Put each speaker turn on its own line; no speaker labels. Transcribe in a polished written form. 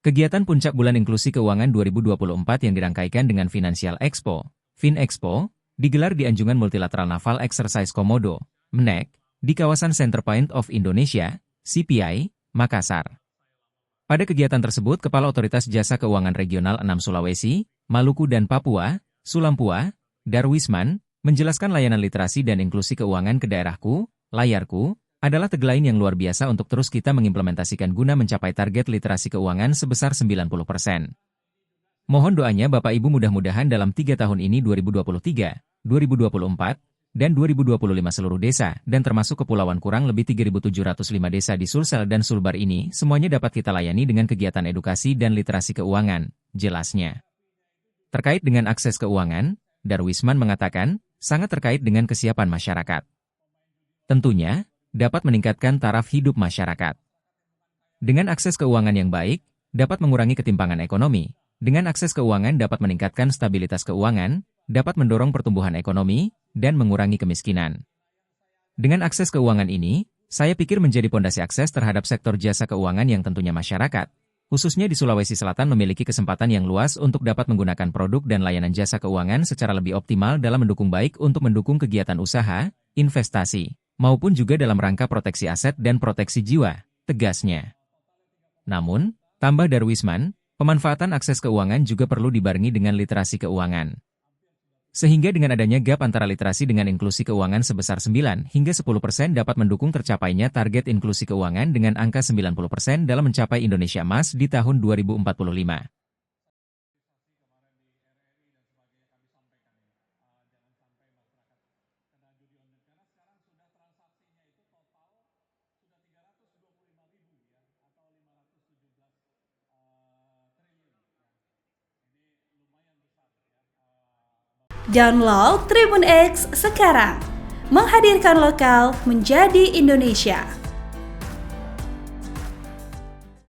Kegiatan Puncak Bulan Inklusi Keuangan 2024 yang dirangkaikan dengan Financial Expo, FinExpo, digelar di Anjungan Multilateral Naval Exercise Komodo, MNEC, di kawasan Center Point of Indonesia, CPI, Makassar. Pada kegiatan tersebut, Kepala Otoritas Jasa Keuangan Regional 6 Sulawesi, Maluku dan Papua, Sulampua, Darwisman, menjelaskan layanan literasi dan inklusi keuangan ke daerahku, layarku, adalah tagline yang luar biasa untuk terus kita mengimplementasikan guna mencapai target literasi keuangan sebesar 90%. Mohon doanya Bapak Ibu mudah-mudahan dalam 3 tahun ini 2023, 2024, dan 2025 seluruh desa, dan termasuk kepulauan kurang lebih 3.705 desa di Sulsel dan Sulbar ini, semuanya dapat kita layani dengan kegiatan edukasi dan literasi keuangan, jelasnya. Terkait dengan akses keuangan, Darwisman mengatakan, sangat terkait dengan kesiapan masyarakat. Tentunya, dapat meningkatkan taraf hidup masyarakat. Dengan akses keuangan yang baik, dapat mengurangi ketimpangan ekonomi. Dengan akses keuangan dapat meningkatkan stabilitas keuangan, dapat mendorong pertumbuhan ekonomi, dan mengurangi kemiskinan. Dengan akses keuangan ini, saya pikir menjadi pondasi akses terhadap sektor jasa keuangan yang tentunya masyarakat, khususnya di Sulawesi Selatan memiliki kesempatan yang luas untuk dapat menggunakan produk dan layanan jasa keuangan secara lebih optimal dalam mendukung baik untuk mendukung kegiatan usaha, investasi, maupun juga dalam rangka proteksi aset dan proteksi jiwa, tegasnya. Namun, tambah Darwisman, pemanfaatan akses keuangan juga perlu dibarengi dengan literasi keuangan. Sehingga dengan adanya gap antara literasi dengan inklusi keuangan sebesar 9 hingga 10% dapat mendukung tercapainya target inklusi keuangan dengan angka 90% dalam mencapai Indonesia Emas di tahun 2045.
Download Tribun X sekarang, menghadirkan lokal menjadi Indonesia.